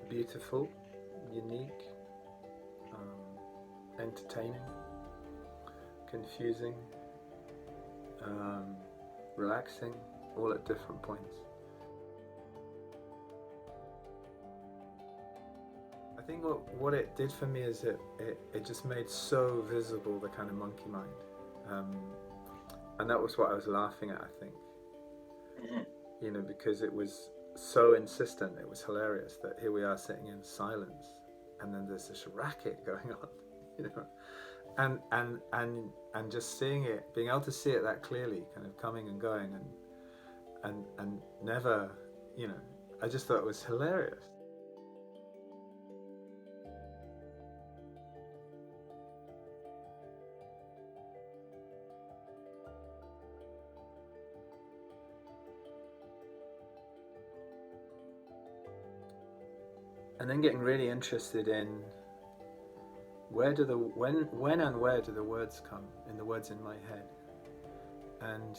beautiful, unique, entertaining, confusing, relaxing, all at different points. I think what it did for me is it just made so visible the kind of monkey mind, and that was what I was laughing at, I think. You know, because it was so insistent, it was hilarious that here we are sitting in silence, and then there's this racket going on, you know, and just seeing it, being able to see it that clearly, kind of coming and going, and never, you know, I just thought it was hilarious. And then getting really interested in when and where do the words come, in the words in my head. And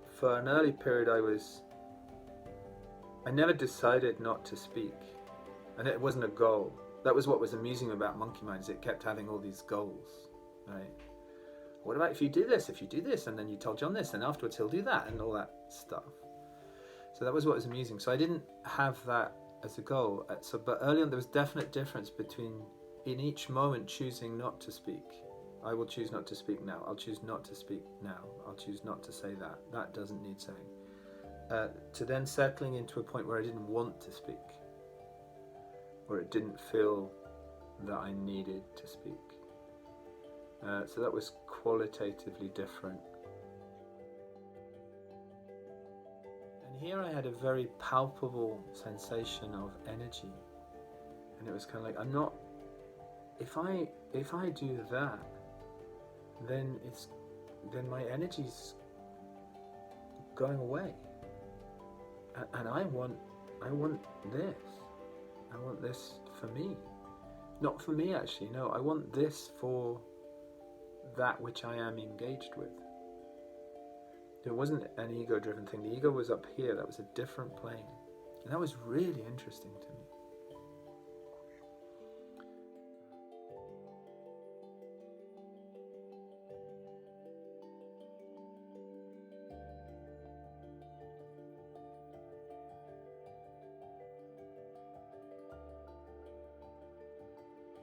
for an early period I never decided not to speak, and it wasn't a goal. That was what was amusing about Monkey Mind, is it kept having all these goals, right? What about if you do this, and then you tell John this, and afterwards he'll do that, and all that stuff. So that was what was amusing. So I didn't have that as a goal. But early on there was definite difference between, in each moment, choosing not to speak. I will choose not to speak now. I'll choose not to speak now. I'll choose not to say that. That doesn't need saying. To then settling into a point where I didn't want to speak, or it didn't feel that I needed to speak. So that was qualitatively different. And here I had a very palpable sensation of energy, and it was kind of like, I'm not, if I do that, then my energy's going away, and I want this. I want this for me, not for me actually. No, I want this for that which I am engaged with. It wasn't an ego-driven thing. The ego was up here. That was a different plane, and that was really interesting to me.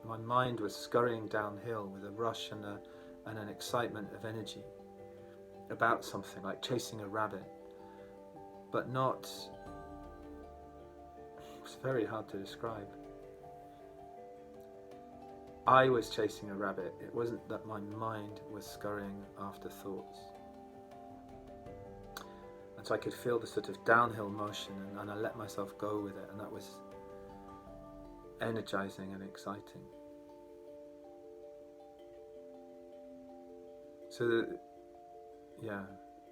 My mind was scurrying downhill with a rush and an excitement of energy about something, like chasing a rabbit, but not, it's very hard to describe. I was chasing a rabbit. It wasn't that my mind was scurrying after thoughts. And so I could feel the sort of downhill motion, and I let myself go with it, and that was energizing and exciting. So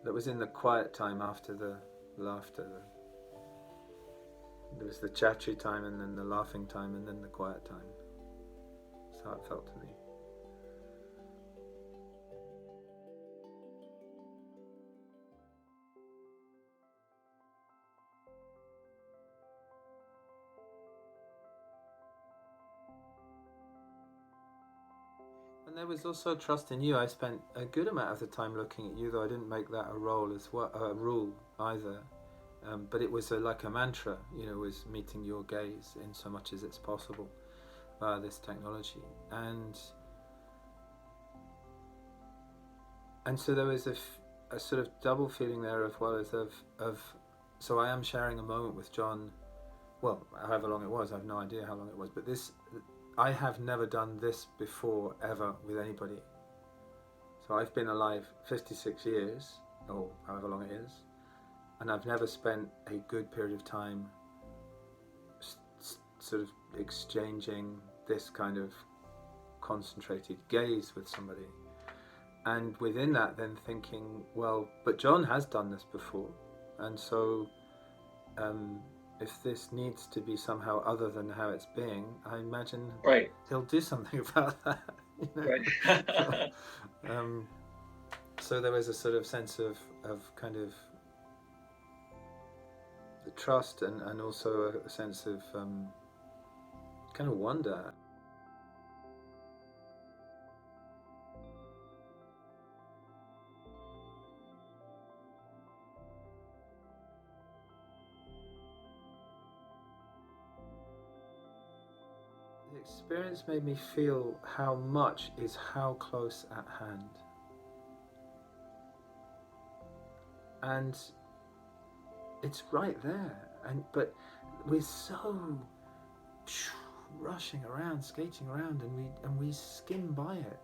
that was in the quiet time after the laughter. There was the chattery time, and then the laughing time, and then the quiet time. That's how it felt to me. And there was also trust in you. I spent a good amount of the time looking at you, though I didn't make that a role as well, a rule either. But it was like a mantra, you know, was meeting your gaze in so much as it's possible via this technology. And so there was a sort of double feeling there, as well as of so I am sharing a moment with John, well, however long it was, I have no idea how long it was, but I have never done this before, ever, with anybody. So I've been alive 56 years, or however long it is, and I've never spent a good period of time sort of exchanging this kind of concentrated gaze with somebody. And within that, then thinking, well, but John has done this before, and so if this needs to be somehow other than how it's being, I imagine he'll do something about that. You know? Right. So there was a sort of sense of kind of the trust and also a sense of kind of wonder. The experience made me feel how much is how close at hand. And it's right there, but we're so rushing around, skating around, and we skim by it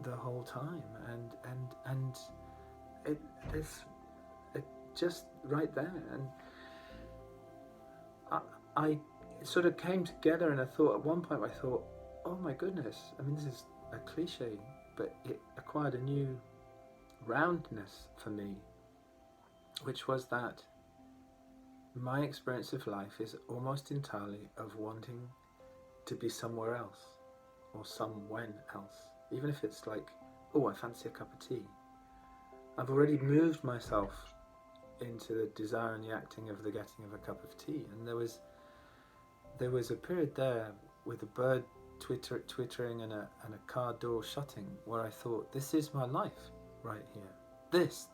the whole time, and it's just right there. And I sort of came together, and I thought at one point, oh my goodness, I mean, this is a cliche, but it acquired a new roundness for me, which was that my experience of life is almost entirely of wanting to be somewhere else, or somewhen else. Even if it's like, oh, I fancy a cup of tea. I've already moved myself into the desire and the acting of the getting of a cup of tea. And there was a period there with a bird twittering and a car door shutting where I thought, this is my life right here. This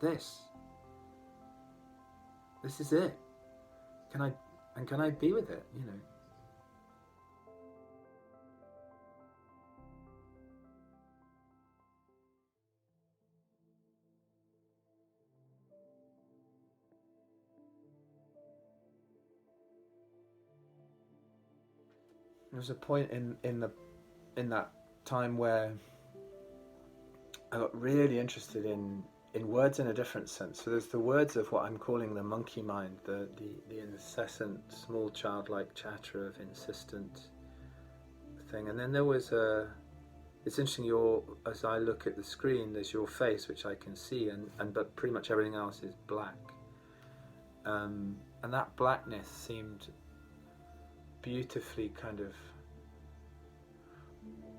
is it. Can I be with it, you know? There was a point in that time where I got really interested in words in a different sense. So there's the words of what I'm calling the monkey mind, the incessant, small childlike chatter of insistent thing. And then there was it's interesting, as I look at the screen, there's your face, which I can see, but pretty much everything else is black. And that blackness seemed beautifully kind of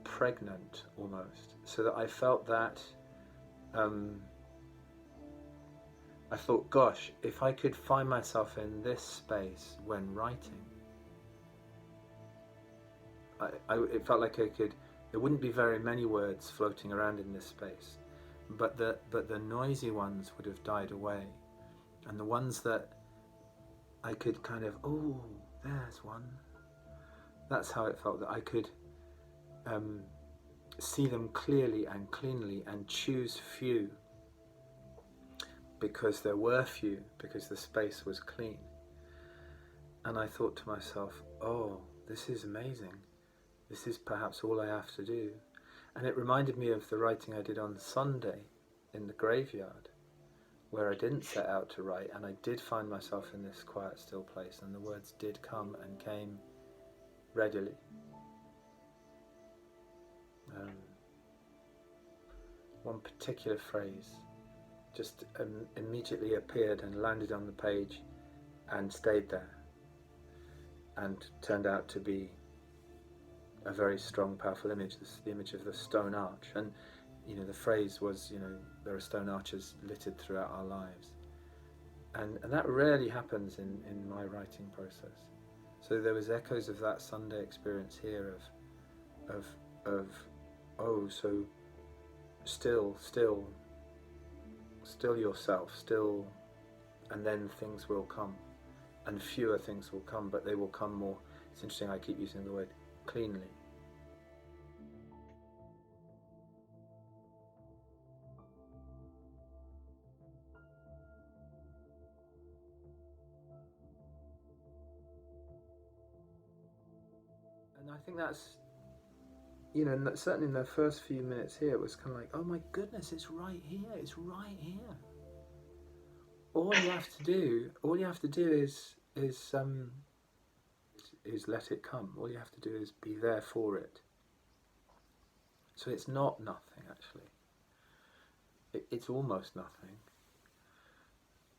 pregnant almost, so that I felt that I thought, gosh, if I could find myself in this space when writing, it felt like there wouldn't be very many words floating around in this space, but the noisy ones would have died away, and the ones that I could kind of, oh, there's one. That's how it felt, that I could see them clearly and cleanly and choose few, because there were few, because the space was clean. And I thought to myself, oh, this is amazing. This is perhaps all I have to do. And it reminded me of the writing I did on Sunday in the graveyard, where I didn't set out to write, and I did find myself in this quiet, still place, and the words did come and came readily. One particular phrase just immediately appeared and landed on the page and stayed there, and turned out to be a very strong, powerful image. This is the image of the stone arch, and the phrase was, there are stone arches littered throughout our lives, and that rarely happens in my writing process. So there was echoes of that Sunday experience here of oh, so still yourself, still, and then things will come, and fewer things will come, but they will come more. It's interesting, I keep using the word cleanly. And I think that's, certainly in the first few minutes here, it was kind of like, oh my goodness, it's right here, it's right here. All you have to do is let it come. All you have to do is be there for it. So it's not nothing, actually. It's almost nothing,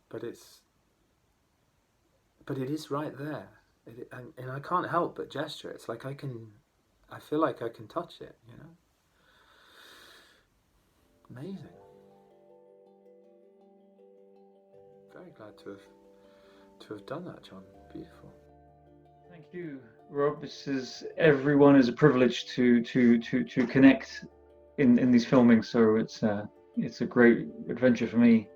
but it is right there. And I can't help but gesture. It's like I feel like I can touch it, Amazing. very glad to have done that, John. Beautiful. Thank you, Rob. Everyone is a privilege to connect in these filmings, so it's a great adventure for me